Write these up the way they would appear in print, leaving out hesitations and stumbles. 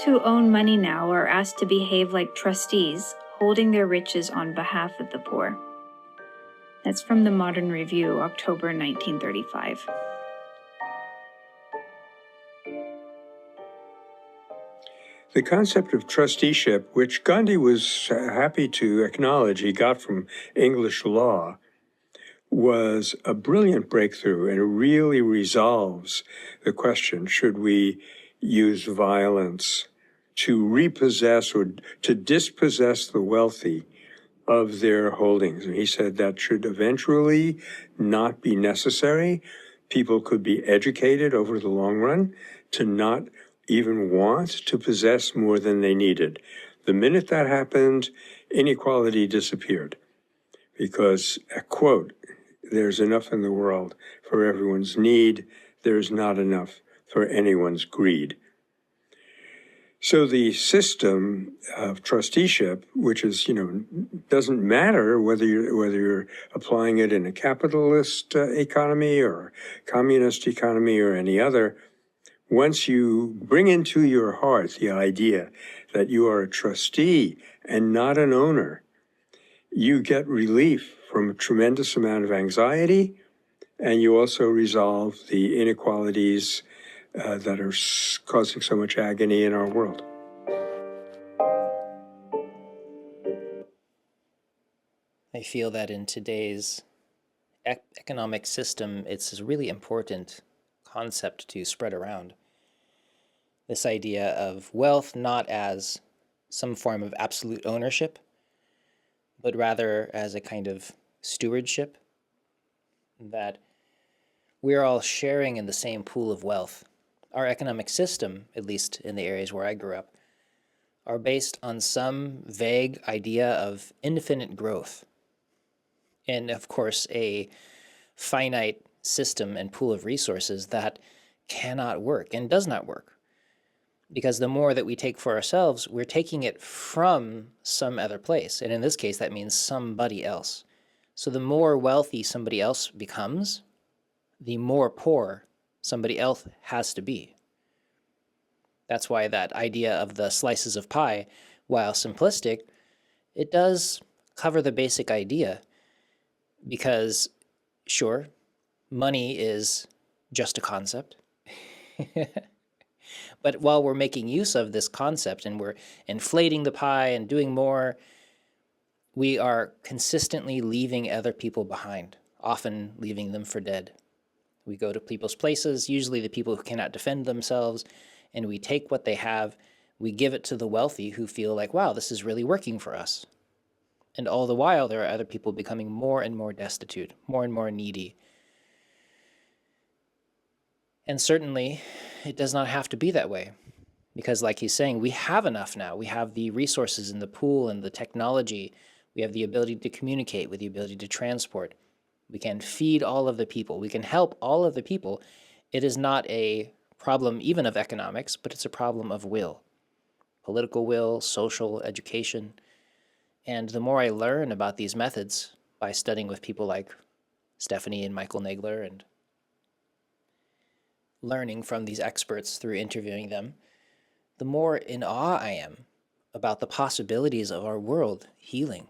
Those who own money now are asked to behave like trustees, holding their riches on behalf of the poor. That's from the Modern Review, October 1935. The concept of trusteeship, which Gandhi was happy to acknowledge he got from English law, was a brilliant breakthrough, and it really resolves the question, should we use violence to repossess or to dispossess the wealthy of their holdings? And he said that should eventually not be necessary. People could be educated over the long run to not even want to possess more than they needed. The minute that happened, inequality disappeared because, quote, there's enough in the world for everyone's need. There's not enough for anyone's greed. So the system of trusteeship, which is, doesn't matter whether you're applying it in a capitalist economy or communist economy or any other, once you bring into your heart the idea that you are a trustee and not an owner, you get relief from a tremendous amount of anxiety, and you also resolve the inequalities that are causing so much agony in our world. I feel that in today's economic system, it's a really important concept to spread around. This idea of wealth not as some form of absolute ownership, but rather as a kind of stewardship, that we're all sharing in the same pool of wealth. Our economic system, at least in the areas where I grew up, are based on some vague idea of infinite growth. And of course, a finite system and pool of resources that cannot work and does not work. Because the more that we take for ourselves, we're taking it from some other place. And in this case, that means somebody else. So the more wealthy somebody else becomes, the more poor somebody else has to be. That's why that idea of the slices of pie, while simplistic, it does cover the basic idea. Because, sure, money is just a concept. But while we're making use of this concept and we're inflating the pie and doing more, we are consistently leaving other people behind, often leaving them for dead. We go to people's places, usually the people who cannot defend themselves, and we take what they have, we give it to the wealthy who feel like, wow, this is really working for us. And all the while, there are other people becoming more and more destitute, more and more needy. And certainly, it does not have to be that way. Because like he's saying, we have enough now. We have the resources in the pool and the technology. We have the ability to communicate, with the ability to transport. We can feed all of the people. We can help all of the people. It is not a problem even of economics, but it's a problem of will. Political will, social, education. And the more I learn about these methods by studying with people like Stephanie and Michael Nagler and learning from these experts through interviewing them, the more in awe I am about the possibilities of our world healing.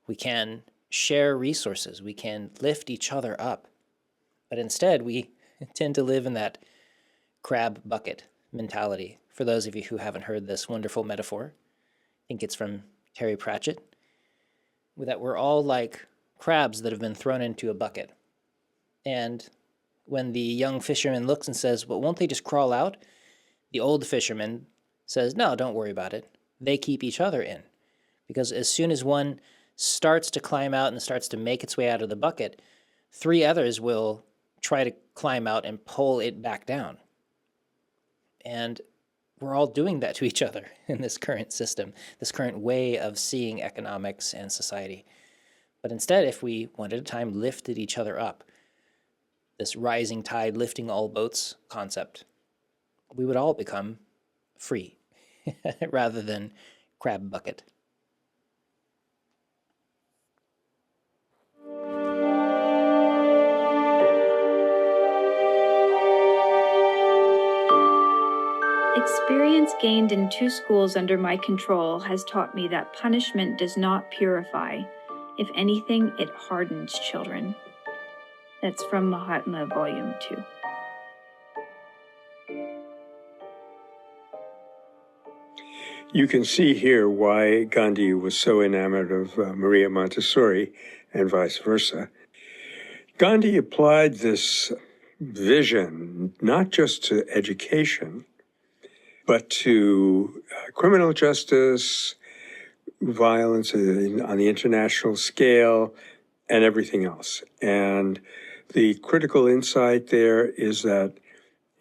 We can share resources. We can lift each other up. But instead, we tend to live in that crab bucket mentality. For those of you who haven't heard this wonderful metaphor, I think it's from Terry Pratchett, that we're all like crabs that have been thrown into a bucket. And when the young fisherman looks and says, well, won't they just crawl out? The old fisherman says, no, don't worry about it. They keep each other in. Because as soon as one starts to climb out and starts to make its way out of the bucket, 3 others will try to climb out and pull it back down. And we're all doing that to each other in this current system, this current way of seeing economics and society. But instead, if we one at a time lifted each other up, this rising tide lifting all boats concept, we would all become free rather than crab bucket. Experience gained in 2 schools under my control has taught me that punishment does not purify. If anything, it hardens children. That's from Mahatma, Volume 2. You can see here why Gandhi was so enamored of Maria Montessori and vice versa. Gandhi applied this vision not just to education, but to criminal justice, violence on the international scale, and everything else. And the critical insight there is that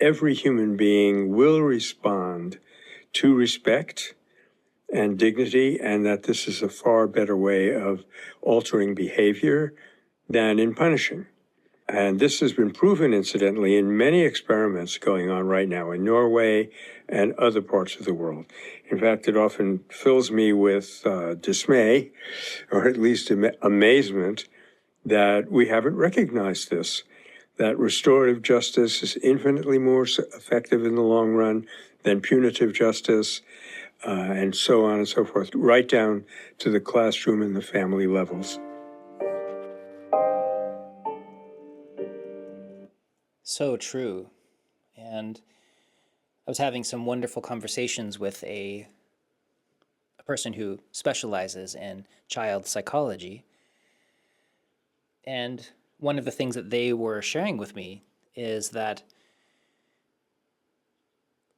every human being will respond to respect and dignity, and that this is a far better way of altering behavior than in punishing. And this has been proven, incidentally, in many experiments going on right now in Norway and other parts of the world. In fact, it often fills me with dismay, or at least amazement, that we haven't recognized this, that restorative justice is infinitely more effective in the long run than punitive justice, and so on and so forth, right down to the classroom and the family levels. So true. And I was having some wonderful conversations with a person who specializes in child psychology. And one of the things that they were sharing with me is that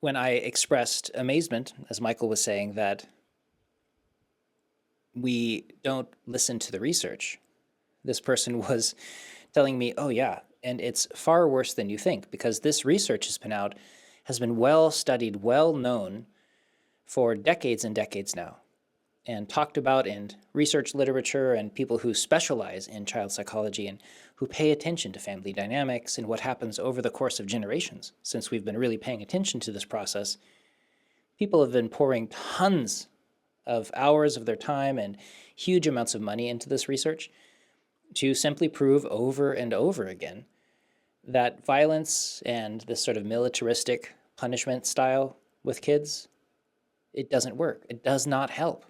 when I expressed amazement, as Michael was saying, that we don't listen to the research, this person was telling me, oh yeah, and it's far worse than you think, because this research has been well studied, well known for decades and decades now, and talked about in research literature and people who specialize in child psychology and who pay attention to family dynamics and what happens over the course of generations. Since we've been really paying attention to this process, people have been pouring tons of hours of their time and huge amounts of money into this research to simply prove over and over again that violence and this sort of militaristic punishment style with kids, it doesn't work. It does not help.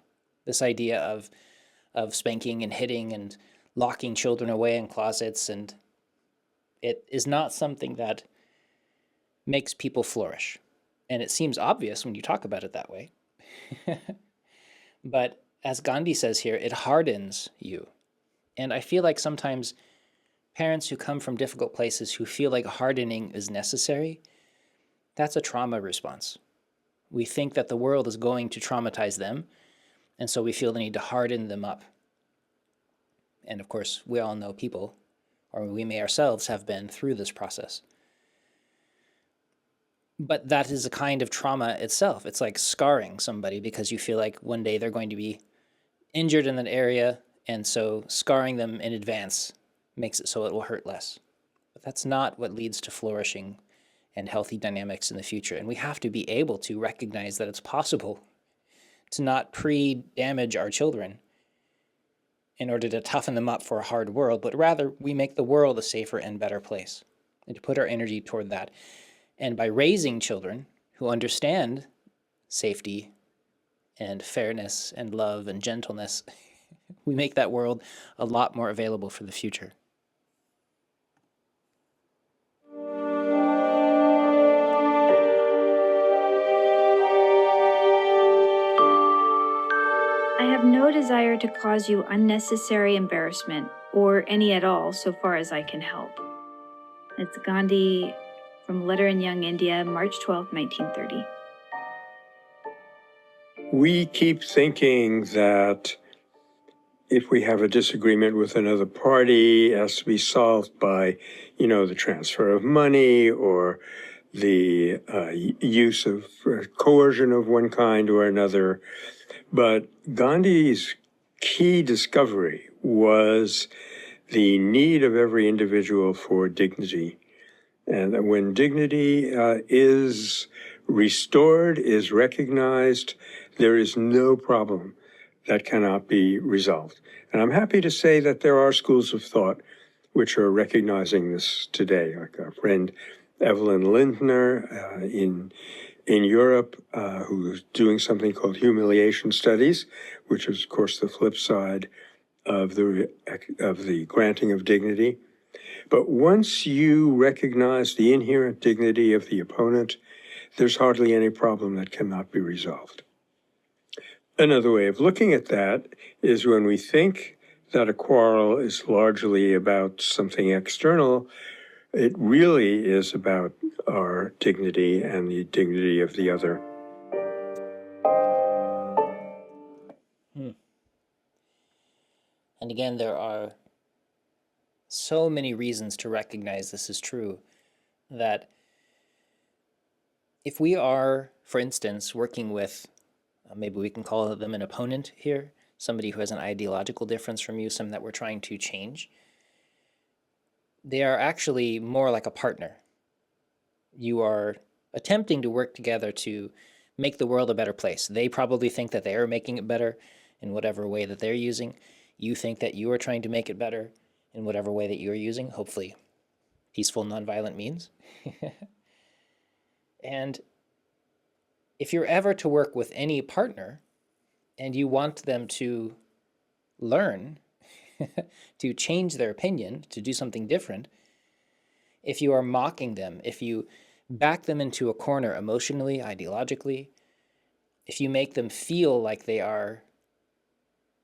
This idea of spanking and hitting and locking children away in closets, and it is not something that makes people flourish. And it seems obvious when you talk about it that way. But as Gandhi says here, it hardens you. And I feel like sometimes parents who come from difficult places who feel like hardening is necessary, that's a trauma response. We think that the world is going to traumatize them, and so we feel the need to harden them up. And of course, we all know people, or we may ourselves have been through this process. But that is a kind of trauma itself. It's like scarring somebody because you feel like one day they're going to be injured in that area, and so scarring them in advance makes it so it will hurt less. But that's not what leads to flourishing and healthy dynamics in the future. And we have to be able to recognize that it's possible to not pre-damage our children in order to toughen them up for a hard world, but rather we make the world a safer and better place, and to put our energy toward that. And by raising children who understand safety and fairness and love and gentleness, we make that world a lot more available for the future. I have no desire to cause you unnecessary embarrassment, or any at all, so far as I can help. It's Gandhi from Letter in Young India, March 12, 1930. We keep thinking that if we have a disagreement with another party, it has to be solved by, the transfer of money or the use of coercion of one kind or another. But Gandhi's key discovery was the need of every individual for dignity. And that when dignity is restored, is recognized, there is no problem that cannot be resolved. And I'm happy to say that there are schools of thought which are recognizing this today, like our friend Evelyn Lindner in in Europe who's doing something called humiliation studies, which is, of course, the flip side of the granting of dignity. But once you recognize the inherent dignity of the opponent, there's hardly any problem that cannot be resolved. Another way of looking at that is when we think that a quarrel is largely about something external, it really is about our dignity and the dignity of the other. And again, there are so many reasons to recognize this is true, that if we are, for instance, working with, maybe we can call them an opponent here, somebody who has an ideological difference from you, someone that we're trying to change, they are actually more like a partner. You are attempting to work together to make the world a better place. They probably think that they are making it better in whatever way that they're using. You think that you are trying to make it better in whatever way that you're using, hopefully peaceful, nonviolent means. And if you're ever to work with any partner and you want them to learn, to change their opinion, to do something different, if you are mocking them, if you back them into a corner emotionally, ideologically, if you make them feel like they are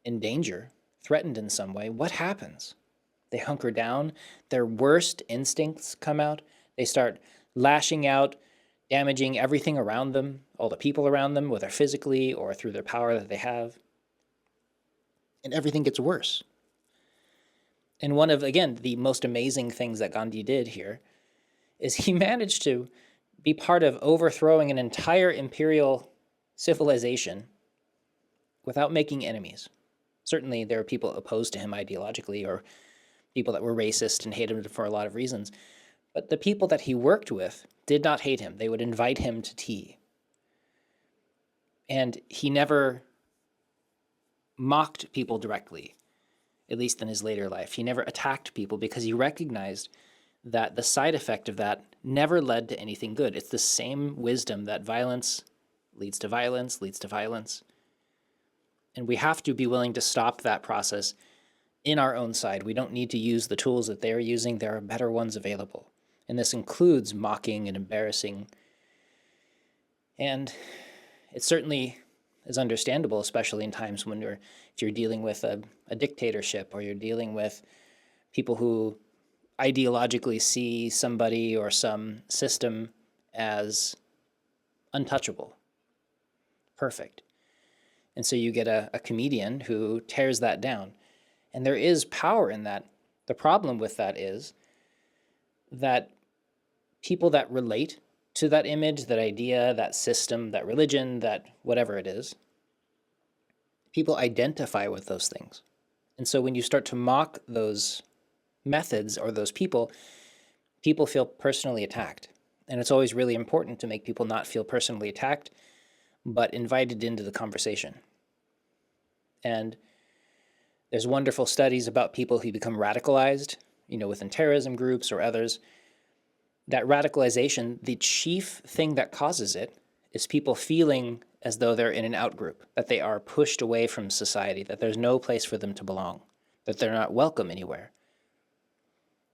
in danger, threatened in some way, what happens? They hunker down, their worst instincts come out, they start lashing out, damaging everything around them, all the people around them, whether physically or through their power that they have. And everything gets worse. And one of, again, the most amazing things that Gandhi did here is he managed to be part of overthrowing an entire imperial civilization without making enemies. Certainly there are people opposed to him ideologically, or people that were racist and hated him for a lot of reasons. But the people that he worked with did not hate him. They would invite him to tea. And he never mocked people directly, at least in his later life. He never attacked people because he recognized that the side effect of that never led to anything good. It's the same wisdom that violence leads to violence, leads to violence. And we have to be willing to stop that process in our own side. We don't need to use the tools that they're using. There are better ones available. And this includes mocking and embarrassing. And it certainly is understandable, especially in times when if you're dealing with a dictatorship, or you're dealing with people who ideologically see somebody or some system as untouchable, perfect. And so you get a comedian who tears that down. And there is power in that. The problem with that is that people that relate to that image, that idea, that system, that religion, that whatever it is, people identify with those things. And so when you start to mock those methods or those people feel personally attacked. And it's always really important to make people not feel personally attacked, but invited into the conversation. And there's wonderful studies about people who become radicalized, within terrorism groups or others. That radicalization, the chief thing that causes it is people feeling as though they're in an outgroup, that they are pushed away from society, that there's no place for them to belong, that they're not welcome anywhere.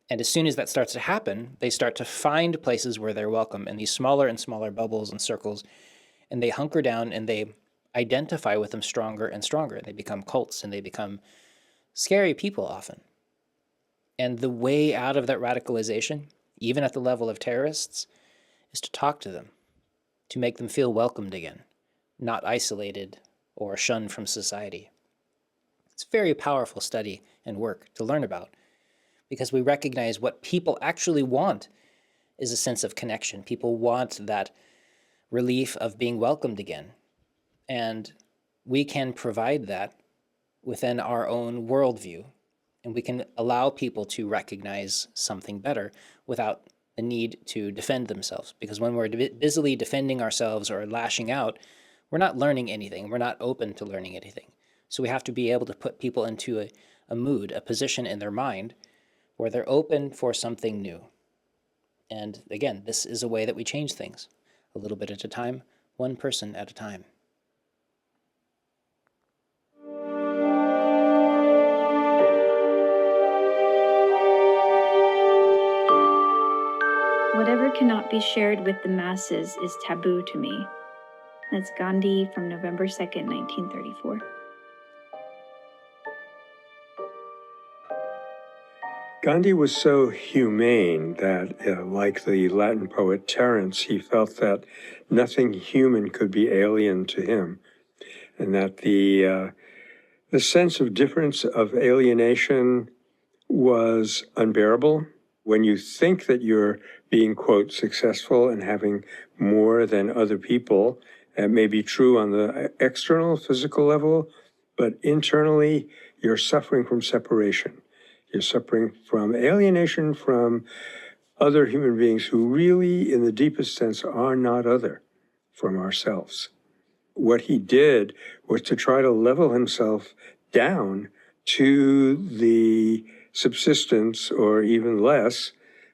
And as soon as that starts to happen, they start to find places where they're welcome in these smaller and smaller bubbles and circles, and they hunker down and they identify with them stronger and stronger. They become cults and they become scary people often. And the way out of that radicalization, even at the level of terrorists, is to talk to them, to make them feel welcomed again, not isolated or shunned from society. It's a very powerful study and work to learn about, because we recognize what people actually want is a sense of connection. People want that relief of being welcomed again. And we can provide that within our own worldview. And we can allow people to recognize something better without the need to defend themselves. Because when we're busily defending ourselves or lashing out, we're not learning anything. We're not open to learning anything. So we have to be able to put people into a mood, a position in their mind where they're open for something new. And again, this is a way that we change things. a little bit at a time, one person at a time. Whatever cannot be shared with the masses is taboo to me. That's Gandhi from November 2nd, 1934. Gandhi was so humane that, like the Latin poet Terence, he felt that nothing human could be alien to him, and that the sense of difference, of alienation, was unbearable. When you think that you're being, quote, successful and having more than other people, it may be true on the external physical level, but internally, you're suffering from separation. You're suffering from alienation from other human beings who really, in the deepest sense, are not other from ourselves. What he did was to try to level himself down to the subsistence, or even less,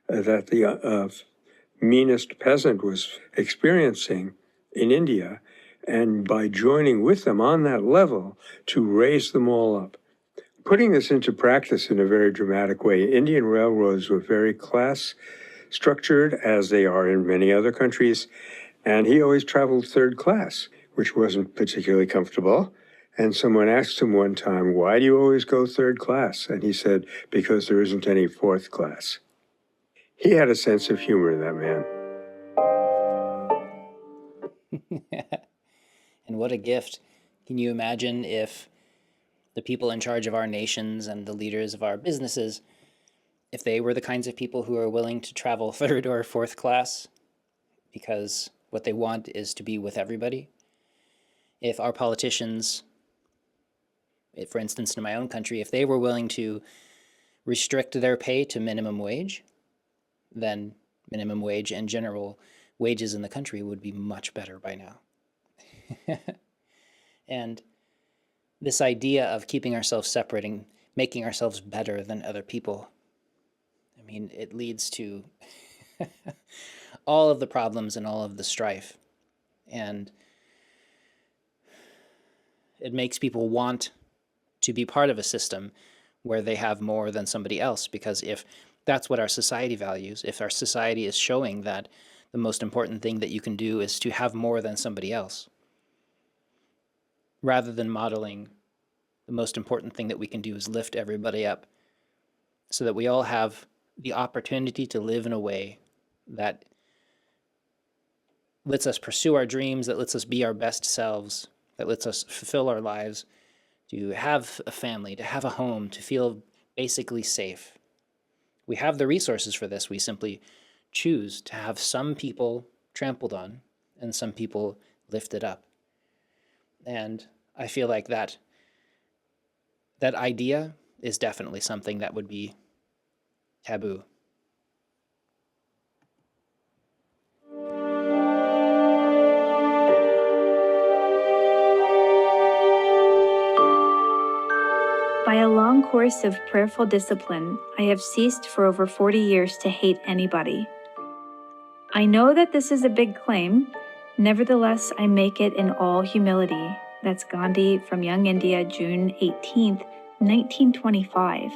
that the meanest peasant was experiencing in India, and by joining with them on that level, to raise them all up. Putting this into practice in a very dramatic way, Indian railroads were very class structured, as they are in many other countries, and he always traveled third class, which wasn't particularly comfortable. And someone asked him one time, "Why do you always go third class?" And he said, "Because there isn't any fourth class." He had a sense of humor, that man. And what a gift. Can you imagine if the people in charge of our nations and the leaders of our businesses, if they were the kinds of people who are willing to travel third or fourth class because what they want is to be with everybody? If our politicians, for instance, in my own country, if they were willing to restrict their pay to minimum wage, then minimum wage and general wages in the country would be much better by now. And this idea of keeping ourselves separating, making ourselves better than other people, I mean, it leads to all of the problems and all of the strife. And it makes people want to be part of a system where they have more than somebody else, because if that's what our society values, if our society is showing that the most important thing that you can do is to have more than somebody else, rather than modeling the most important thing that we can do is lift everybody up so that we all have the opportunity to live in a way that lets us pursue our dreams, that lets us be our best selves, that lets us fulfill our lives, to have a family, to have a home, to feel basically safe. We have the resources for this. We simply choose to have some people trampled on and some people lifted up. And I feel like that idea is definitely something that would be taboo. By a long course of prayerful discipline, I have ceased for over 40 years to hate anybody. I know that this is a big claim. Nevertheless, I make it in all humility. That's Gandhi from Young India, June 18th, 1925.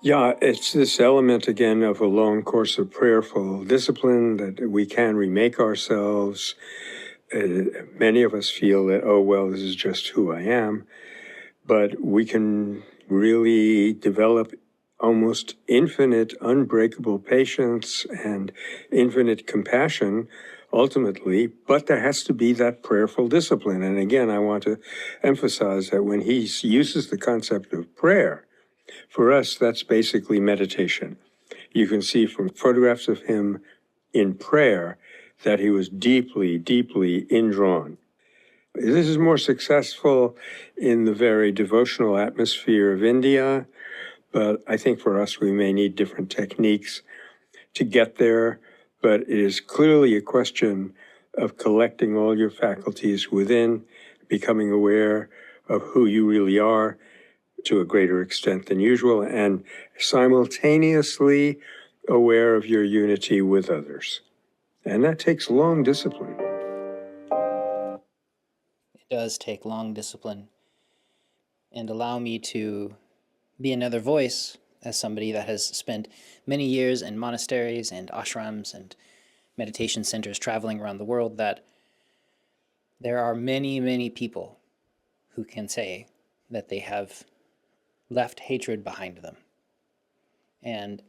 Yeah, it's this element again of a long course of prayerful discipline that we can remake ourselves. Many of us feel that, oh, well, this is just who I am. But we can really develop almost infinite, unbreakable patience and infinite compassion ultimately, but there has to be that prayerful discipline. And again, I want to emphasize that when he uses the concept of prayer, for us, that's basically meditation. You can see from photographs of him in prayer that he was deeply, deeply indrawn. This is more successful in the very devotional atmosphere of India, but I think for us, we may need different techniques to get there. But it is clearly a question of collecting all your faculties within, becoming aware of who you really are to a greater extent than usual, and simultaneously aware of your unity with others. And that takes long discipline. It does take long discipline. And allow me to be another voice as somebody that has spent many years in monasteries and ashrams and meditation centers traveling around the world, that there are many, many people who can say that they have left hatred behind them. And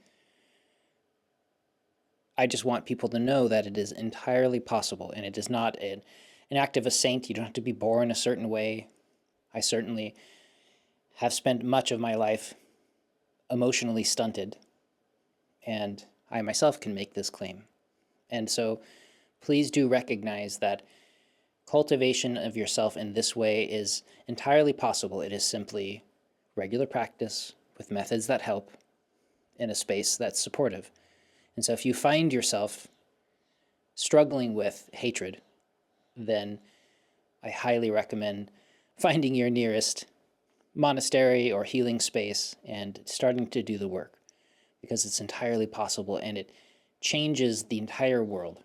I just want people to know that it is entirely possible, and it is not an act of a saint. You don't have to be born a certain way. I certainly have spent much of my life emotionally stunted, and I myself can make this claim. And so please do recognize that cultivation of yourself in this way is entirely possible. It is simply regular practice with methods that help in a space that's supportive. And so if you find yourself struggling with hatred, then I highly recommend finding your nearest monastery or healing space and starting to do the work, because it's entirely possible, and it changes the entire world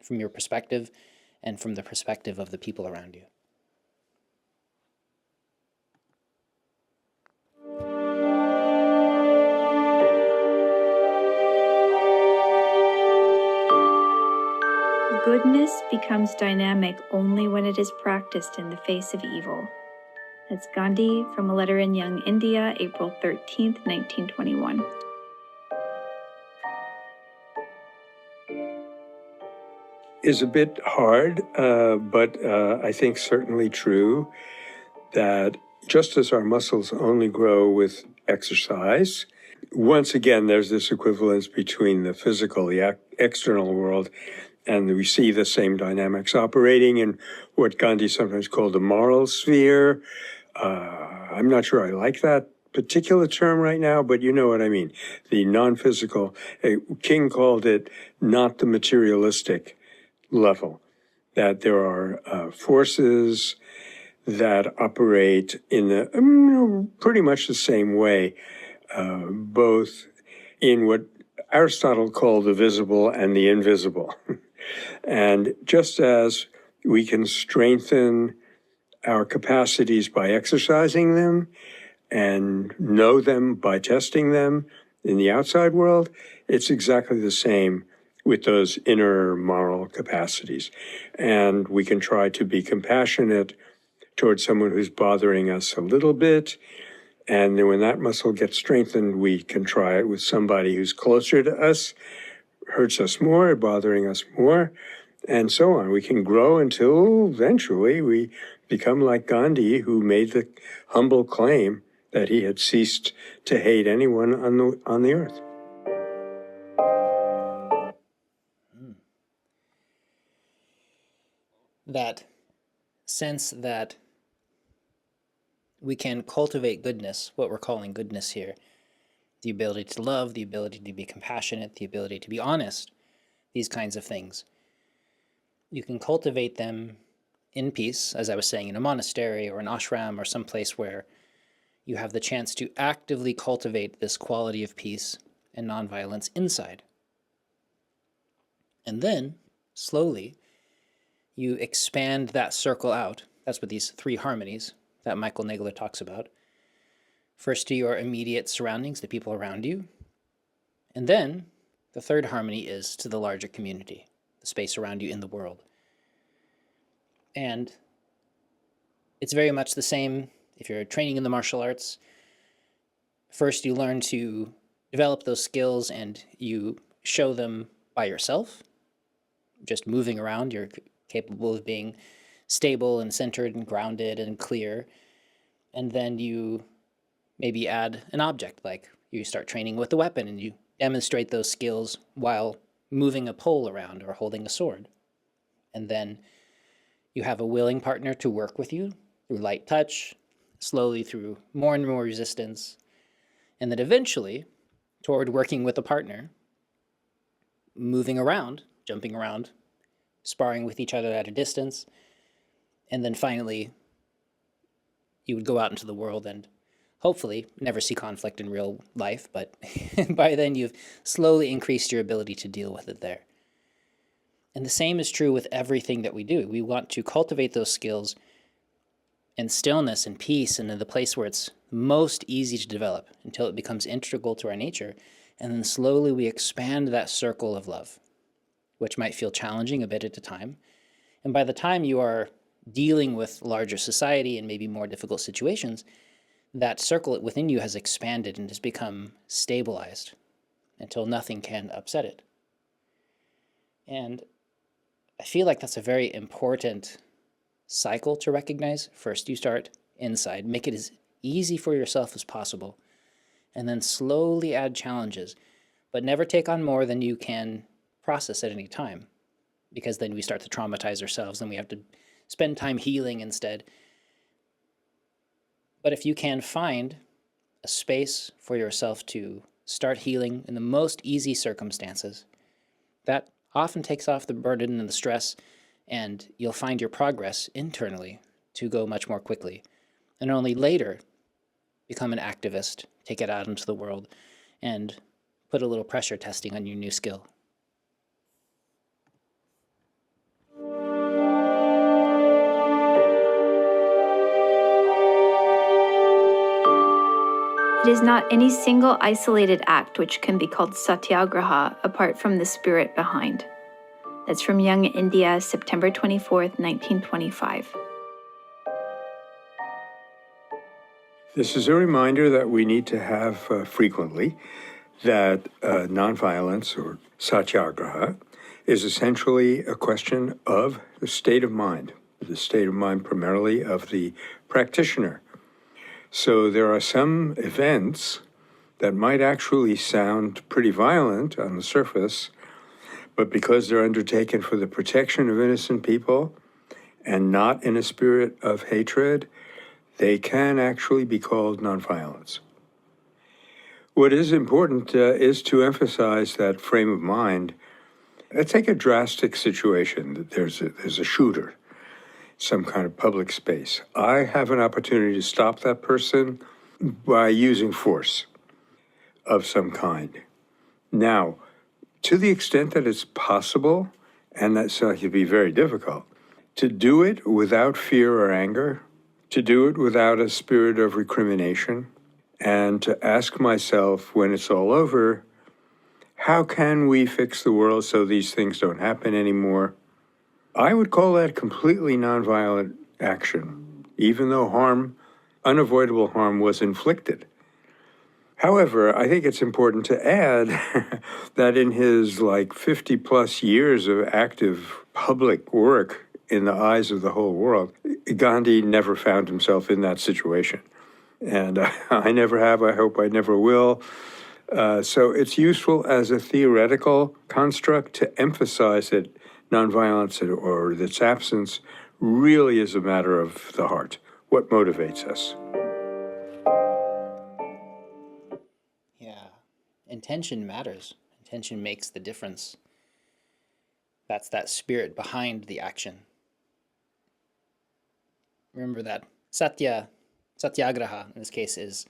from your perspective and from the perspective of the people around you. Goodness becomes dynamic only when it is practiced in the face of evil. That's Gandhi from a letter in Young India, April 13th, 1921. Is a bit hard, but I think certainly true that just as our muscles only grow with exercise, once again, there's this equivalence between the physical, the external world, and we see the same dynamics operating in what Gandhi sometimes called the moral sphere. I'm not sure I like that particular term right now, but you know what I mean. The non-physical, King called it not the materialistic level, that there are forces that operate in pretty much the same way, both in what Aristotle called the visible and the invisible. And just as we can strengthen our capacities by exercising them and know them by testing them in the outside world, it's exactly the same with those inner moral capacities. And we can try to be compassionate towards someone who's bothering us a little bit. And then when that muscle gets strengthened, we can try it with somebody who's closer to us, hurts us more, bothering us more, and so on. We can grow until eventually we become like Gandhi, who made the humble claim that he had ceased to hate anyone on the earth. That sense that we can cultivate goodness, what we're calling goodness here, the ability to love, the ability to be compassionate, the ability to be honest, these kinds of things. You can cultivate them in peace, as I was saying, in a monastery or an ashram or someplace where you have the chance to actively cultivate this quality of peace and nonviolence inside. And then, slowly, you expand that circle out. That's what these 3 harmonies that Michael Nagler talks about. First to your immediate surroundings, the people around you. And then the 3rd harmony is to the larger community, the space around you in the world. And it's very much the same if you're training in the martial arts. First, you learn to develop those skills and you show them by yourself. Just moving around, you're capable of being stable and centered and grounded and clear. And then you maybe add an object, like you start training with a weapon and you demonstrate those skills while moving a pole around or holding a sword. And then you have a willing partner to work with you through light touch, slowly through more and more resistance, and then eventually toward working with a partner, moving around, jumping around, sparring with each other at a distance, and then finally you would go out into the world and hopefully never see conflict in real life, but by then you've slowly increased your ability to deal with it there. And the same is true with everything that we do. We want to cultivate those skills in stillness and peace and in the place where it's most easy to develop until it becomes integral to our nature. And then slowly we expand that circle of love, which might feel challenging a bit at a time. And by the time you are dealing with larger society and maybe more difficult situations, that circle within you has expanded and has become stabilized until nothing can upset it. And I feel like that's a very important cycle to recognize. First, you start inside, make it as easy for yourself as possible, and then slowly add challenges, but never take on more than you can process at any time, because then we start to traumatize ourselves and we have to spend time healing instead. But if you can find a space for yourself to start healing in the most easy circumstances, that often takes off the burden and the stress, and you'll find your progress internally to go much more quickly. And only later become an activist, take it out into the world, and put a little pressure testing on your new skill. It is not any single isolated act which can be called satyagraha apart from the spirit behind. That's from Young India, September 24th, 1925. This is a reminder that we need to have frequently that nonviolence or satyagraha is essentially a question of the state of mind primarily of the practitioner. So there are some events that might actually sound pretty violent on the surface, but because they're undertaken for the protection of innocent people and not in a spirit of hatred, they can actually be called nonviolence. What is important is to emphasize that frame of mind. Let's take a drastic situation. There's a shooter, some kind of public space. I have an opportunity to stop that person by using force of some kind. Now, to the extent that it's possible, and that's going to be very difficult, to do it without fear or anger, to do it without a spirit of recrimination, and to ask myself when it's all over, how can we fix the world so these things don't happen anymore? I would call that completely nonviolent action, even though unavoidable harm was inflicted. However, I think it's important to add that in his 50 plus years of active public work in the eyes of the whole world, Gandhi never found himself in that situation. And I never have, I hope I never will. So it's useful as a theoretical construct to emphasize that nonviolence or its absence really is a matter of the heart. What motivates us? Yeah, intention matters. Intention makes the difference. That's that spirit behind the action. Remember that satyagraha in this case is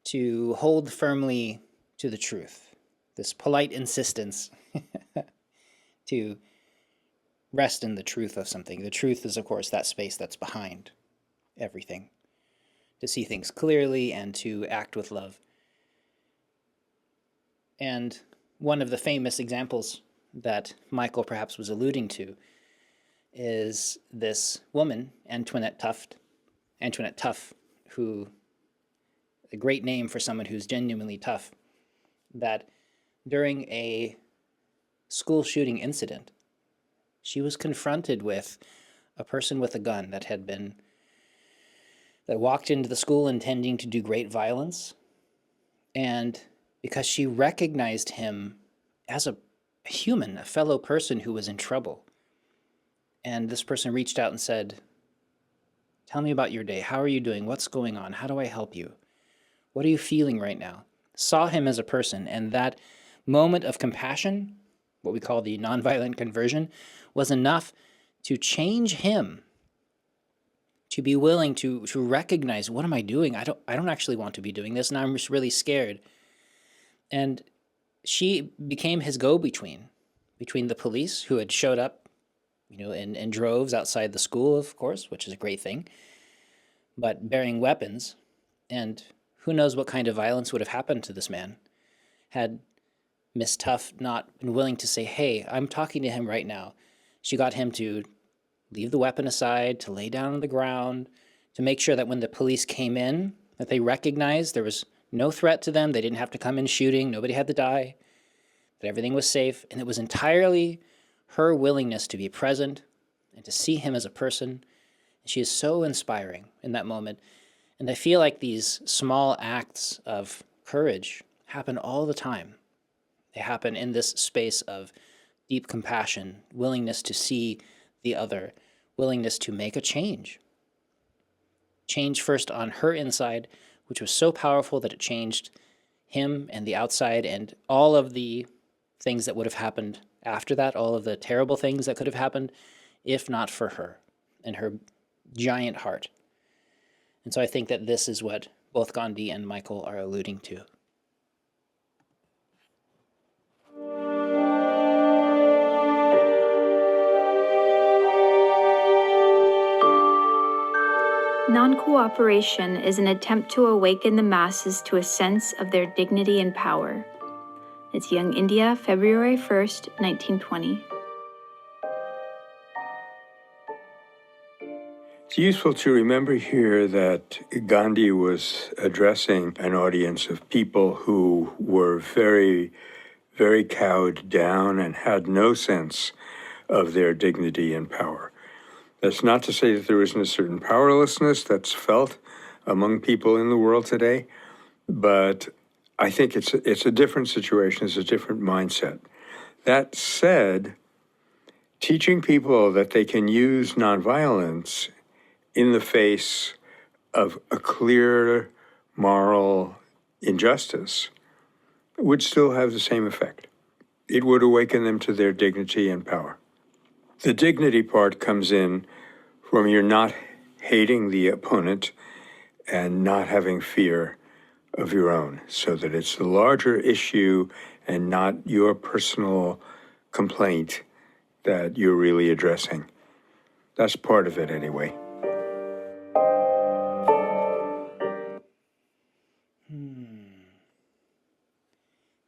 to hold firmly to the truth. This polite insistence to rest in the truth of something. The truth is, of course, that space that's behind everything. To see things clearly and to act with love. And one of the famous examples that Michael perhaps was alluding to is this woman, Antoinette Tough, who, a great name for someone who's genuinely tough, that during a school shooting incident, she was confronted with a person with a gun that walked into the school intending to do great violence. And because she recognized him as a human, a fellow person who was in trouble. And this person reached out and said, "Tell me about your day. How are you doing? What's going on? How do I help you? What are you feeling right now?" Saw him as a person, and that moment of compassion, what we call the nonviolent conversion, was enough to change him to be willing to recognize, what am I doing? I don't actually want to be doing this, and I'm just really scared. And she became his go-between, between the police who had showed up, in droves outside the school, of course, which is a great thing, but bearing weapons. And who knows what kind of violence would have happened to this man had Miss Tuff not been willing to say, hey, I'm talking to him right now. She got him to leave the weapon aside, to lay down on the ground, to make sure that when the police came in, that they recognized there was no threat to them. They didn't have to come in shooting. Nobody had to die. That everything was safe. And it was entirely her willingness to be present and to see him as a person. And she is so inspiring in that moment. And I feel like these small acts of courage happen all the time. They happen in this space of deep compassion, willingness to see the other, willingness to make a change. Change first on her inside, which was so powerful that it changed him and the outside and all of the things that would have happened after that, all of the terrible things that could have happened, if not for her and her giant heart. And so I think that this is what both Gandhi and Michael are alluding to. Non-cooperation is an attempt to awaken the masses to a sense of their dignity and power. It's Young India, February 1st, 1920. It's useful to remember here that Gandhi was addressing an audience of people who were very, very cowed down and had no sense of their dignity and power. That's not to say that there isn't a certain powerlessness that's felt among people in the world today, but I think it's a different situation, it's a different mindset. That said, teaching people that they can use nonviolence in the face of a clear moral injustice would still have the same effect. It would awaken them to their dignity and power. The dignity part comes in from you're not hating the opponent and not having fear of your own, so that it's the larger issue and not your personal complaint that you're really addressing. That's part of it anyway.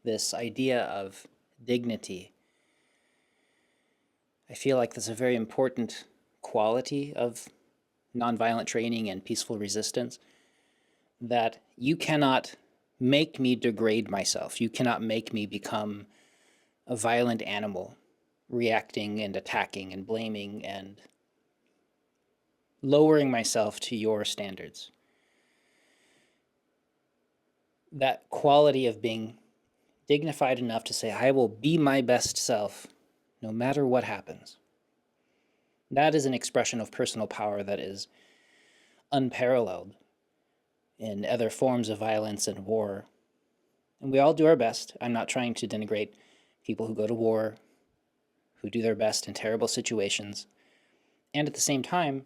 This idea of dignity, I feel like that's a very important quality of nonviolent training and peaceful resistance, that you cannot make me degrade myself. You cannot make me become a violent animal, reacting and attacking and blaming and lowering myself to your standards. That quality of being dignified enough to say, I will be my best self no matter what happens. That is an expression of personal power that is unparalleled in other forms of violence and war. And we all do our best. I'm not trying to denigrate people who go to war, who do their best in terrible situations. And at the same time,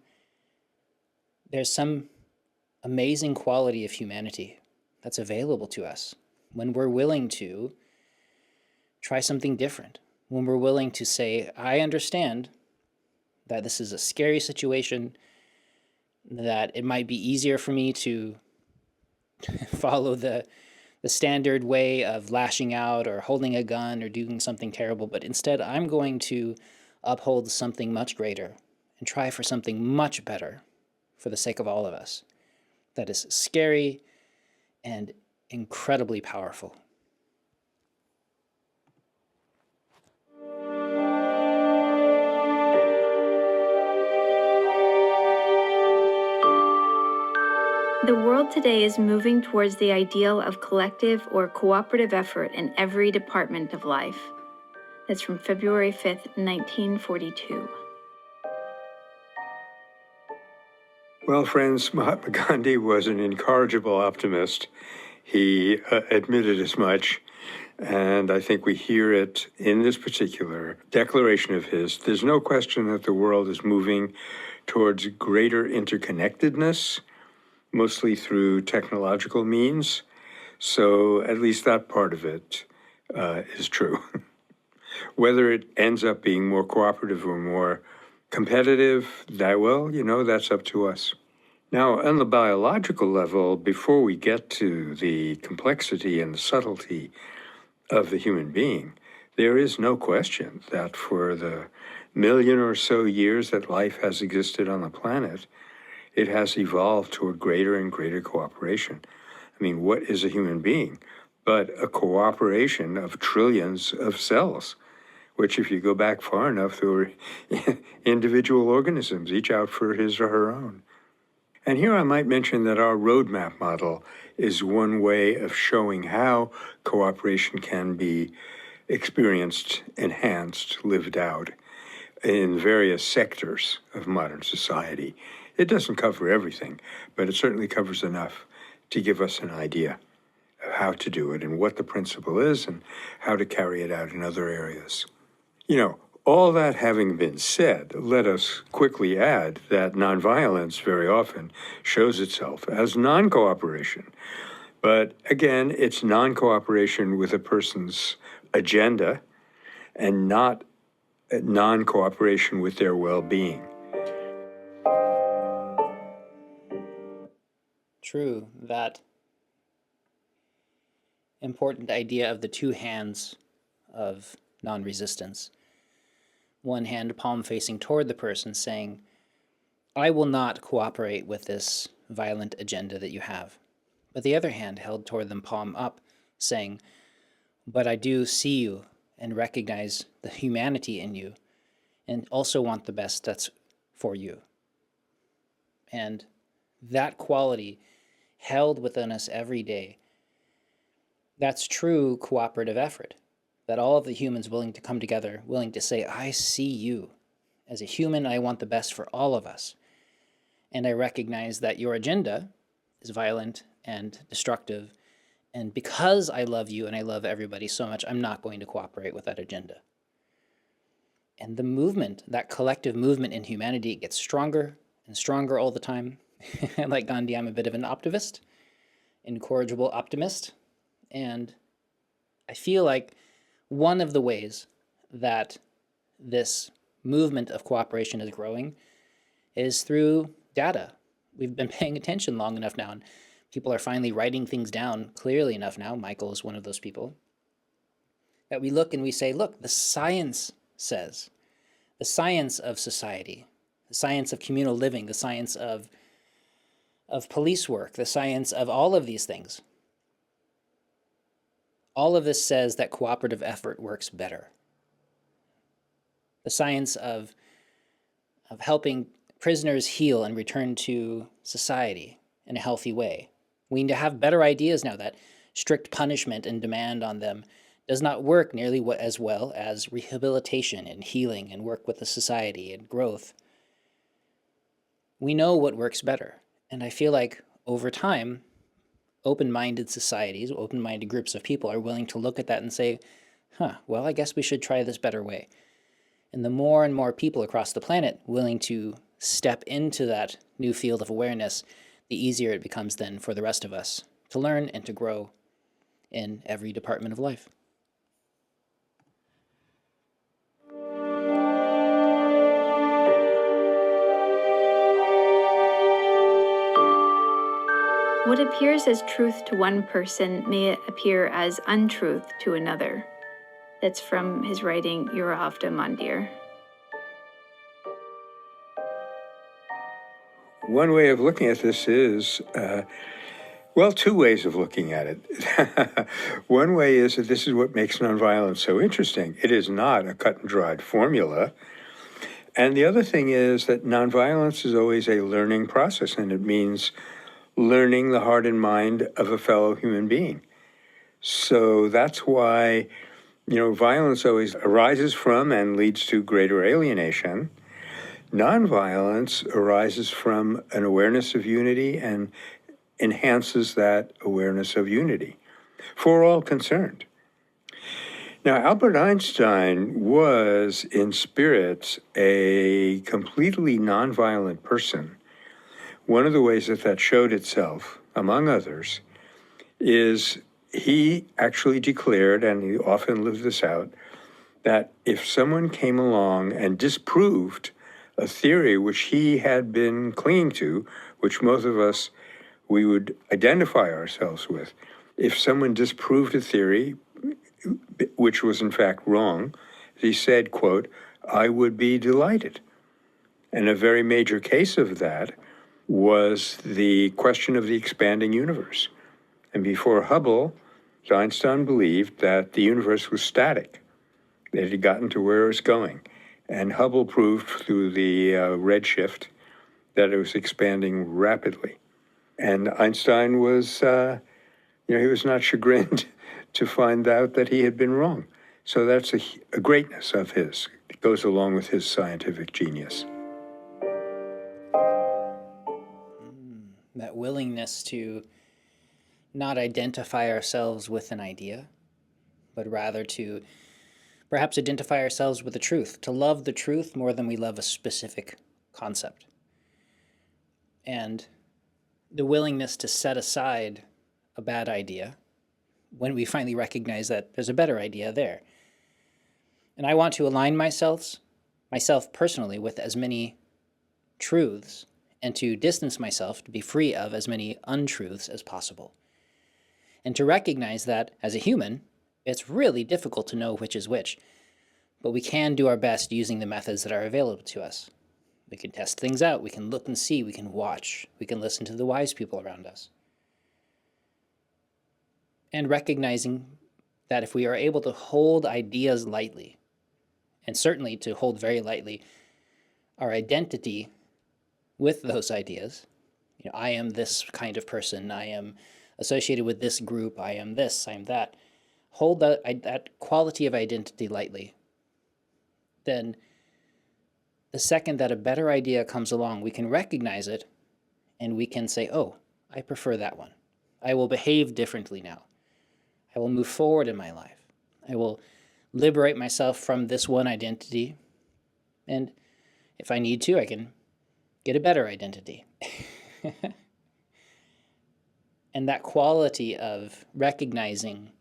there's some amazing quality of humanity that's available to us when we're willing to try something different, when we're willing to say, I understand that this is a scary situation, that it might be easier for me to follow the standard way of lashing out or holding a gun or doing something terrible, but instead I'm going to uphold something much greater and try for something much better for the sake of all of us. That is scary and incredibly powerful. The world today is moving towards the ideal of collective or cooperative effort in every department of life. That's from February 5th, 1942. Well, friends, Mahatma Gandhi was an incorrigible optimist. He admitted as much, and I think we hear it in this particular declaration of his. There's no question that the world is moving towards greater interconnectedness, mostly through technological means. So at least that part of it is true. Whether it ends up being more cooperative or more competitive, that's up to us. Now, on the biological level, before we get to the complexity and the subtlety of the human being, there is no question that for the million or so years that life has existed on the planet, it has evolved toward greater and greater cooperation. I mean, what is a human being but a cooperation of trillions of cells, which, if you go back far enough, there were individual organisms, each out for his or her own. And here I might mention that our roadmap model is one way of showing how cooperation can be experienced, enhanced, lived out in various sectors of modern society. It doesn't cover everything, but it certainly covers enough to give us an idea of how to do it and what the principle is and how to carry it out in other areas. All that having been said, let us quickly add that nonviolence very often shows itself as non-cooperation. But again, it's non-cooperation with a person's agenda and not non-cooperation with their well-being. True, that important idea of the two hands of non-resistance. One hand palm facing toward the person saying, I will not cooperate with this violent agenda that you have. But the other hand held toward them palm up, saying, but I do see you and recognize the humanity in you and also want the best that's for you. And that quality held within us every day, that's true cooperative effort. That all of the humans willing to come together, willing to say, I see you. As a human, I want the best for all of us. And I recognize that your agenda is violent and destructive. And because I love you and I love everybody so much, I'm not going to cooperate with that agenda. And the movement, that collective movement in humanity, gets stronger and stronger all the time. Like Gandhi, I'm a bit of an optimist, incorrigible optimist. And I feel like one of the ways that this movement of cooperation is growing is through data. We've been paying attention long enough now, and people are finally writing things down clearly enough now. Michael is one of those people. That we look and we say, look, the science says, the science of society, the science of communal living, the science of police work, the science of all of these things. All of this says that cooperative effort works better. The science of helping prisoners heal and return to society in a healthy way. We need to have better ideas now that strict punishment and demand on them does not work nearly as well as rehabilitation and healing and work with the society and growth. We know what works better. And I feel like over time, open-minded societies, open-minded groups of people are willing to look at that and say, well, I guess we should try this better way. And the more and more people across the planet willing to step into that new field of awareness, the easier it becomes then for the rest of us to learn and to grow in every department of life. What appears as truth to one person may appear as untruth to another. That's from his writing, Yuravda Mandir. One way of looking at this is, two ways of looking at it. One way is that this is what makes nonviolence so interesting. It is not a cut and dried formula. And the other thing is that nonviolence is always a learning process, and it means learning the heart and mind of a fellow human being. So that's why, violence always arises from and leads to greater alienation. Nonviolence arises from an awareness of unity and enhances that awareness of unity for all concerned. Now, Albert Einstein was, in spirit, a completely nonviolent person. One of the ways that showed itself, among others, is he actually declared, and he often lived this out, that if someone came along and disproved a theory which he had been clinging to, which most of us, we would identify ourselves with, if someone disproved a theory which was in fact wrong, he said, quote, I would be delighted. And a very major case of that was the question of the expanding universe. And before Hubble, Einstein believed that the universe was static, that it had gotten to where it was going. And Hubble proved through the redshift that it was expanding rapidly. And Einstein was, he was not chagrined to find out that he had been wrong. So that's a greatness of his. It goes along with his scientific genius. That willingness to not identify ourselves with an idea, but rather to perhaps identify ourselves with the truth, to love the truth more than we love a specific concept. And the willingness to set aside a bad idea when we finally recognize that there's a better idea there. And I want to align myself personally with as many truths and to distance myself to be free of as many untruths as possible. And to recognize that as a human, it's really difficult to know which is which, but we can do our best using the methods that are available to us. We can test things out, we can look and see, we can watch, we can listen to the wise people around us. And recognizing that if we are able to hold ideas lightly, and certainly to hold very lightly our identity with those ideas, I am this kind of person, I am associated with this group, I am this, I am that, hold that quality of identity lightly, then the second that a better idea comes along, we can recognize it and we can say, oh, I prefer that one. I will behave differently now. I will move forward in my life. I will liberate myself from this one identity. And if I need to, I can get a better identity. And that quality of recognizing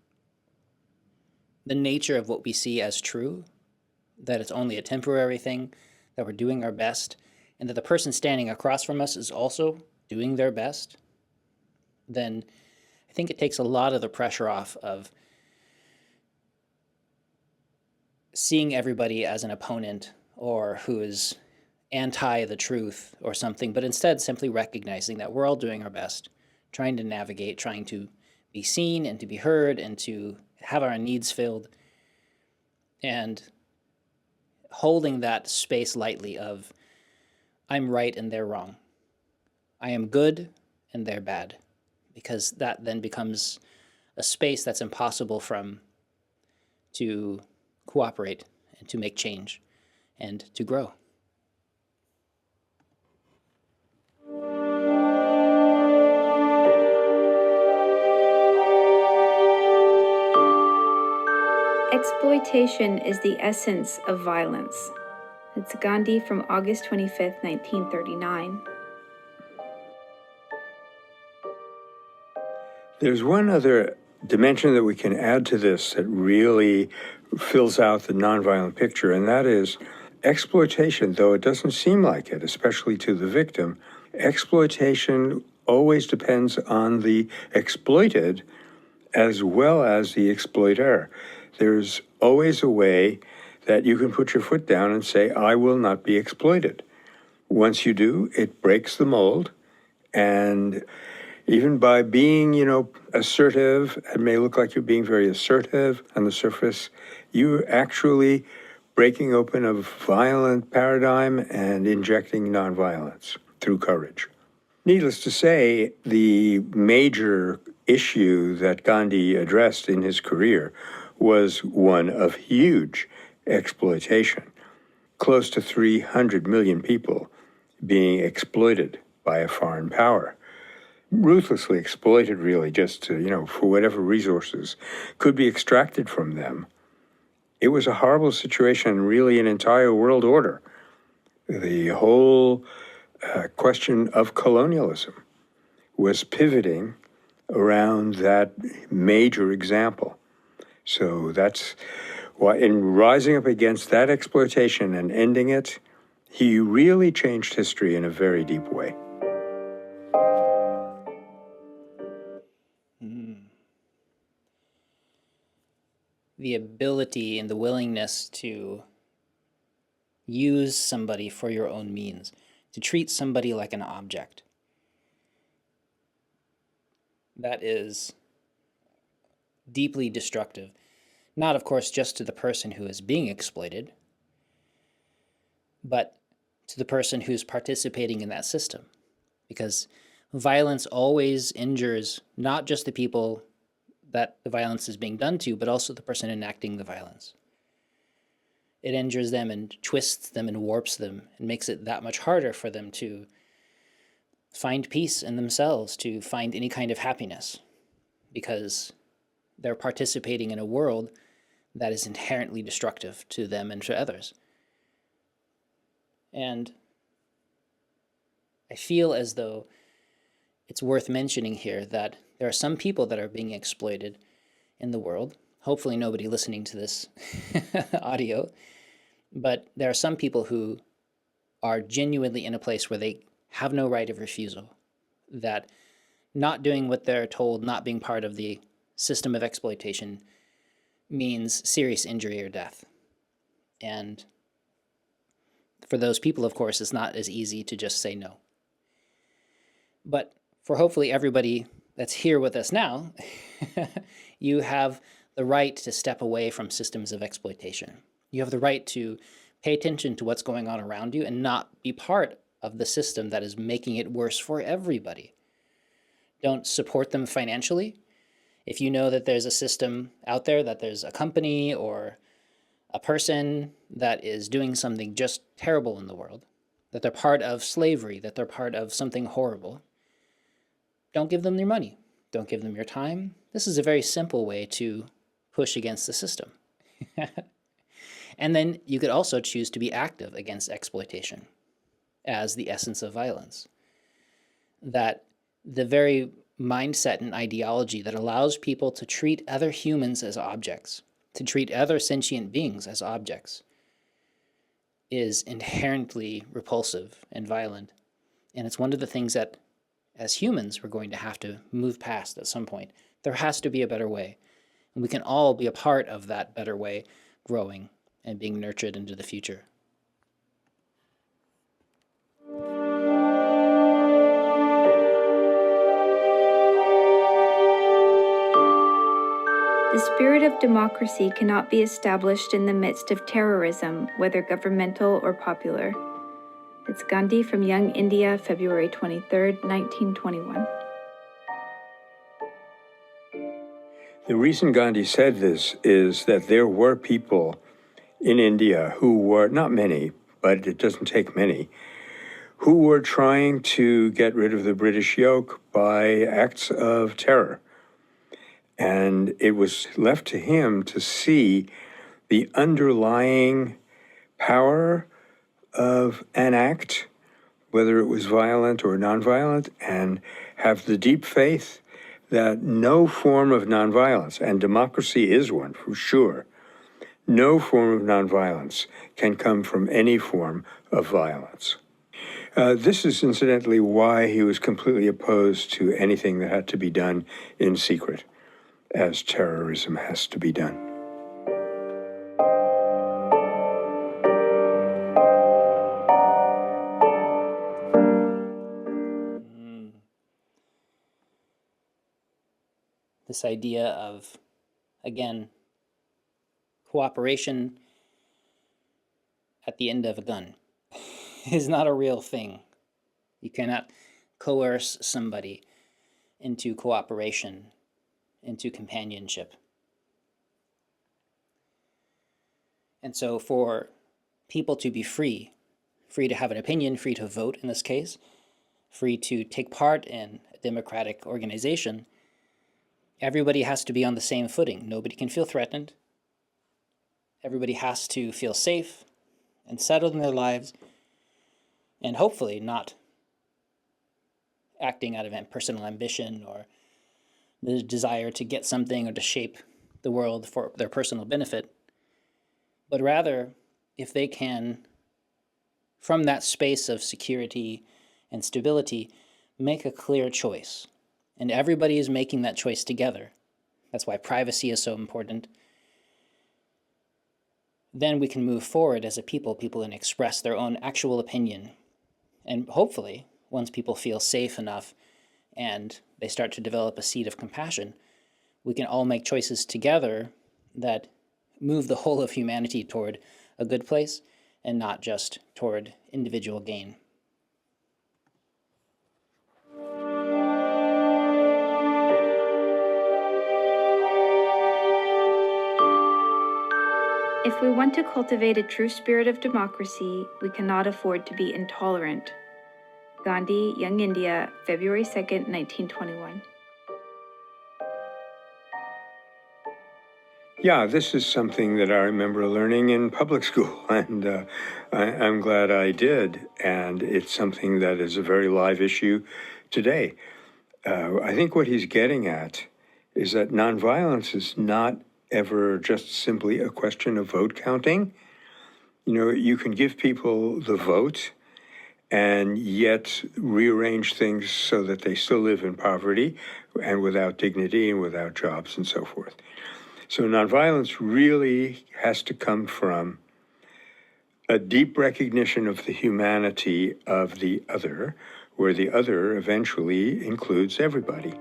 the nature of what we see as true, that it's only a temporary thing, that we're doing our best, and that the person standing across from us is also doing their best, then I think it takes a lot of the pressure off of seeing everybody as an opponent or who is anti the truth or something, but instead simply recognizing that we're all doing our best, trying to navigate, trying to be seen and to be heard and to have our needs filled, and holding that space lightly of I'm right and they're wrong. I am good and they're bad, because that then becomes a space that's impossible to cooperate and to make change and to grow. Exploitation is the essence of violence. It's Gandhi from August 25th, 1939. There's one other dimension that we can add to this that really fills out the nonviolent picture, and that is exploitation, though it doesn't seem like it, especially to the victim. Exploitation always depends on the exploited as well as the exploiter. There's always a way that you can put your foot down and say, I will not be exploited. Once you do, it breaks the mold. And even by being, assertive, it may look like you're being very assertive on the surface, you're actually breaking open a violent paradigm and injecting nonviolence through courage. Needless to say, the major issue that Gandhi addressed in his career was one of huge exploitation. Close to 300 million people being exploited by a foreign power. Ruthlessly exploited, really, just to, for whatever resources could be extracted from them. It was a horrible situation, really an entire world order. The whole question of colonialism was pivoting around that major example. So that's why, in rising up against that exploitation and ending it, he really changed history in a very deep way. The ability and the willingness to use somebody for your own means, to treat somebody like an object. That is deeply destructive. Not, of course, just to the person who is being exploited, but to the person who's participating in that system. Because violence always injures not just the people that the violence is being done to, but also the person enacting the violence. It injures them and twists them and warps them and makes it that much harder for them to find peace in themselves, to find any kind of happiness, because they're participating in a world that is inherently destructive to them and to others. And I feel as though it's worth mentioning here that there are some people that are being exploited in the world. Hopefully nobody listening to this audio, but there are some people who are genuinely in a place where they have no right of refusal, that not doing what they're told, not being part of the system of exploitation means serious injury or death. And for those people, of course, it's not as easy to just say no. But for hopefully everybody that's here with us now, you have the right to step away from systems of exploitation. You have the right to pay attention to what's going on around you and not be part of the system that is making it worse for everybody. Don't support them financially. If you know that there's a system out there, that there's a company or a person that is doing something just terrible in the world, that they're part of slavery, that they're part of something horrible, don't give them your money. Don't give them your time. This is a very simple way to push against the system. And then you could also choose to be active against exploitation as the essence of violence. That the very mindset and ideology that allows people to treat other humans as objects, to treat other sentient beings as objects, is inherently repulsive and violent. And it's one of the things that, as humans, we're going to have to move past at some point. There has to be a better way. And we can all be a part of that better way growing and being nurtured into the future. The spirit of democracy cannot be established in the midst of terrorism, whether governmental or popular. It's Gandhi from Young India, February 23, 1921. The reason Gandhi said this is that there were people in India who were, not many, but it doesn't take many, who were trying to get rid of the British yoke by acts of terror. And it was left to him to see the underlying power of an act, whether it was violent or nonviolent, and have the deep faith that no form of nonviolence, and democracy is one for sure, no form of nonviolence can come from any form of violence. This is incidentally why he was completely opposed to anything that had to be done in secret, as terrorism has to be done. This idea of, again, cooperation at the end of a gun is not a real thing. You cannot coerce somebody into cooperation, into companionship. And so for people to be free to have an opinion, free to vote in this case, free to take part in a democratic organization, everybody has to be on the same footing. Nobody can feel threatened. Everybody has to feel safe and settled in their lives, and hopefully not acting out of personal ambition or the desire to get something or to shape the world for their personal benefit, but rather, if they can, from that space of security and stability, make a clear choice. And everybody is making that choice together. That's why privacy is so important. Then we can move forward as a people can express their own actual opinion. And hopefully, once people feel safe enough and they start to develop a seed of compassion, we can all make choices together that move the whole of humanity toward a good place and not just toward individual gain. If we want to cultivate a true spirit of democracy, we cannot afford to be intolerant. Gandhi, Young India, February 2nd, 1921. Yeah, this is something that I remember learning in public school, and I'm glad I did. And it's something that is a very live issue today. I think what he's getting at is that nonviolence is not ever just simply a question of vote counting. You know, you can give people the vote and yet rearrange things so that they still live in poverty and without dignity and without jobs and so forth. So nonviolence really has to come from a deep recognition of the humanity of the other, where the other eventually includes everybody.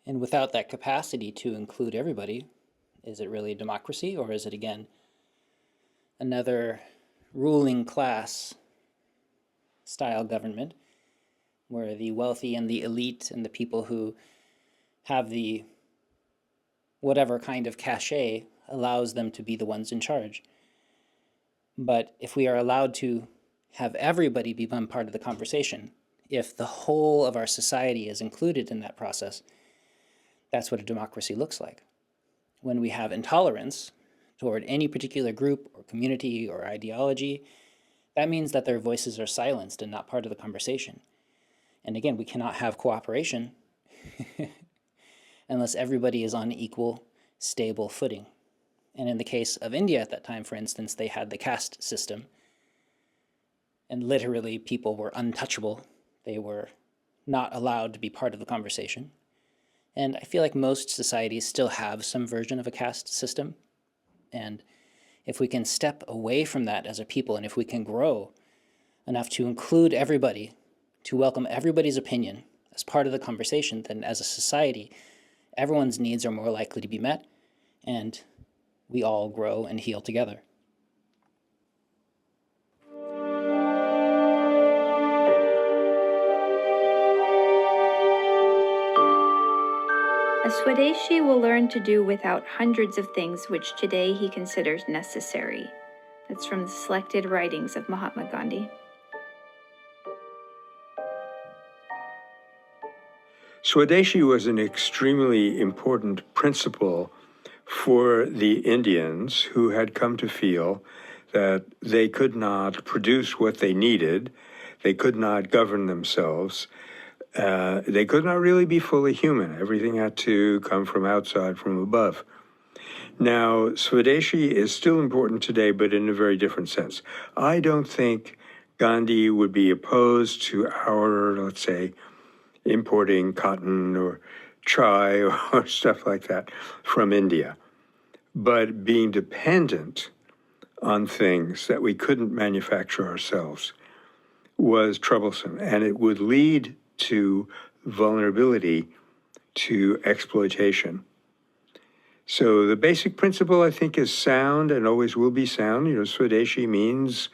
And without that capacity to include everybody, is it really a democracy, or is it, again, another ruling class style government where the wealthy and the elite and the people who have the whatever kind of cachet allows them to be the ones in charge? But if we are allowed to have everybody become part of the conversation, if the whole of our society is included in that process, that's what a democracy looks like. When we have intolerance toward any particular group or community or ideology, that means that their voices are silenced and not part of the conversation. And again, we cannot have cooperation unless everybody is on equal, stable footing. And in the case of India at that time, for instance, they had the caste system. And literally, people were untouchable. They were not allowed to be part of the conversation. And I feel like most societies still have some version of a caste system. And if we can step away from that as a people, and if we can grow enough to include everybody, to welcome everybody's opinion as part of the conversation, then as a society, everyone's needs are more likely to be met, and we all grow and heal together. A Swadeshi will learn to do without hundreds of things which today he considers necessary. That's from the selected writings of Mahatma Gandhi. Swadeshi was an extremely important principle for the Indians who had come to feel that they could not produce what they needed, they could not govern themselves, they could not really be fully human. Everything had to come from outside, from above. Now, Swadeshi is still important today, but in a very different sense. I don't think Gandhi would be opposed to our, let's say, importing cotton or chai or stuff like that from India. But being dependent on things that we couldn't manufacture ourselves was troublesome, and it would lead to vulnerability to exploitation. So the basic principle, I think, is sound and always will be sound. You know, Swadeshi means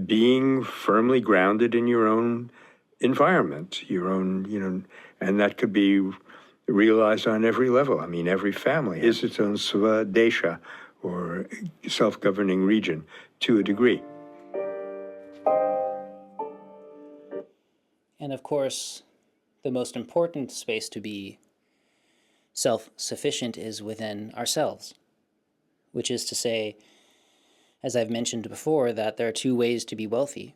being firmly grounded in your own environment, your own, and that could be realized on every level. I mean, every family is its own Swadesha, or self-governing region, to a degree. And of course, the most important space to be self-sufficient is within ourselves, which is to say, as I've mentioned before, that there are two ways to be wealthy: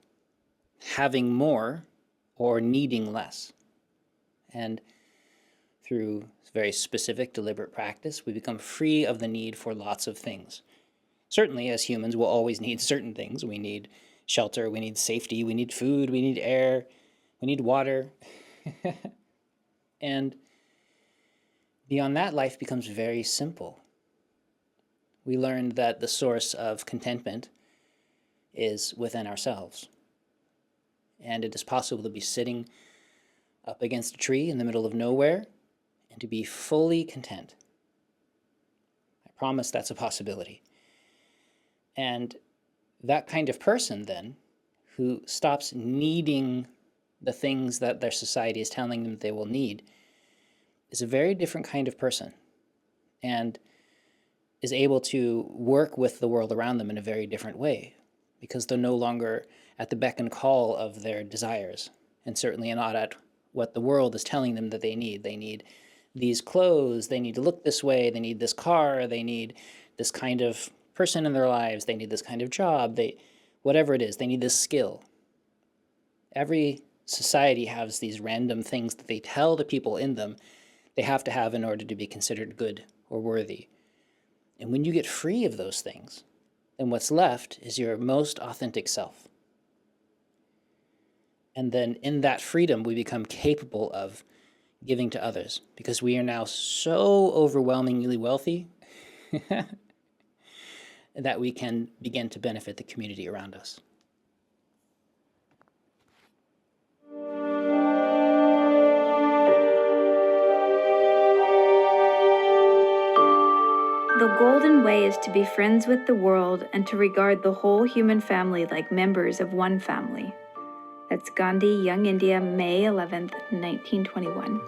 having more or needing less. And through very specific, deliberate practice, we become free of the need for lots of things. Certainly, as humans, we'll always need certain things. We need shelter, we need safety, we need food, we need air, we need water. And beyond that, life becomes very simple. We learned that the source of contentment is within ourselves. And it is possible to be sitting up against a tree in the middle of nowhere and to be fully content. I promise that's a possibility. And that kind of person, then, who stops needing the things that their society is telling them they will need, is a very different kind of person and is able to work with the world around them in a very different way, because they're no longer at the beck and call of their desires, and certainly not at what the world is telling them that they need. They need these clothes, they need to look this way, they need this car, they need this kind of person in their lives, they need this kind of job, whatever it is, they need this skill. Every society has these random things that they tell the people in them they have to have in order to be considered good or worthy. And when you get free of those things, then what's left is your most authentic self. And then in that freedom, we become capable of giving to others, because we are now so overwhelmingly wealthy that we can begin to benefit the community around us. The golden way is to be friends with the world and to regard the whole human family like members of one family. That's Gandhi, Young India, May 11th, 1921.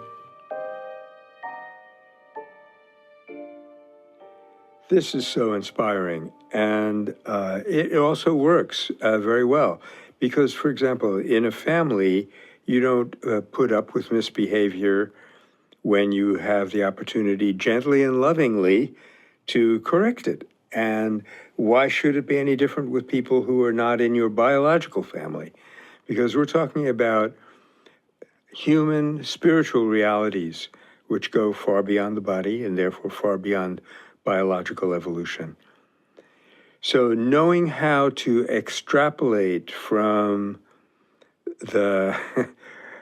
This is so inspiring, and it also works very well. Because, for example, in a family, you don't put up with misbehavior when you have the opportunity gently and lovingly to correct it. And why should it be any different with people who are not in your biological family? Because we're talking about human spiritual realities which go far beyond the body and therefore far beyond biological evolution. So knowing how to extrapolate from the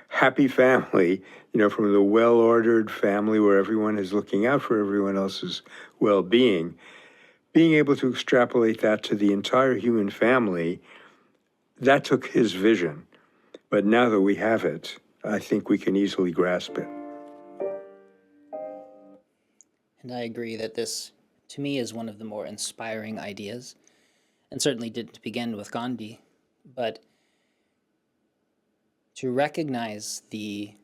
happy family, from the well-ordered family where everyone is looking out for everyone else's well-being, being able to extrapolate that to the entire human family, that took his vision. But now that we have it, I think we can easily grasp it. And I agree that this, to me, is one of the more inspiring ideas, and certainly didn't begin with Gandhi, but to recognize the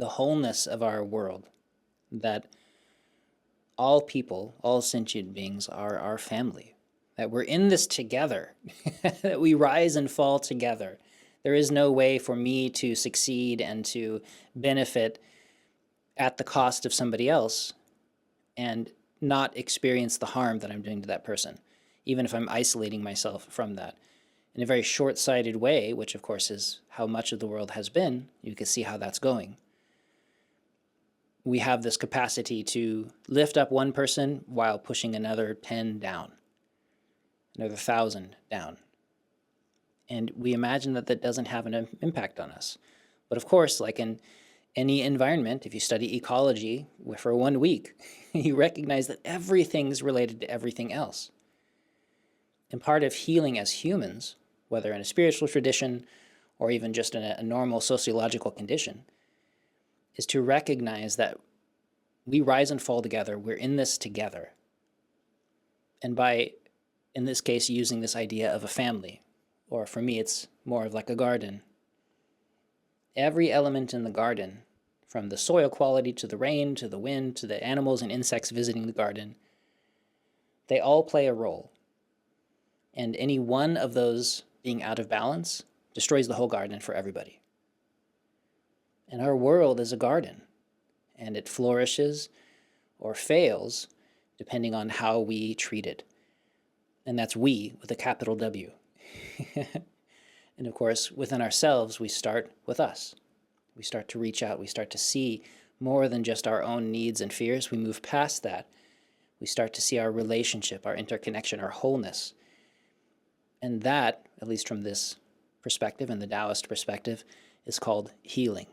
wholeness of our world, that all people, all sentient beings are our family, that we're in this together, that we rise and fall together. There is no way for me to succeed and to benefit at the cost of somebody else and not experience the harm that I'm doing to that person, even if I'm isolating myself from that. In a very short-sighted way, which of course is how much of the world has been, you can see how that's going. We have this capacity to lift up one person while pushing another 10 down, another 1,000 down. And we imagine that that doesn't have an impact on us. But of course, like in any environment, if you study ecology for 1 week, you recognize that everything's related to everything else. And part of healing as humans, whether in a spiritual tradition or even just in a normal sociological condition, is to recognize that we rise and fall together, we're in this together. And by, in this case, using this idea of a family, or for me, it's more of like a garden. Every element in the garden, from the soil quality to the rain, to the wind, to the animals and insects visiting the garden, they all play a role. And any one of those being out of balance destroys the whole garden for everybody. And our world is a garden, and it flourishes or fails depending on how we treat it. And that's we with a capital W. And of course, within ourselves, we start with us. We start to reach out. We start to see more than just our own needs and fears. We move past that. We start to see our relationship, our interconnection, our wholeness. And that, at least from this perspective and the Taoist perspective, is called healing.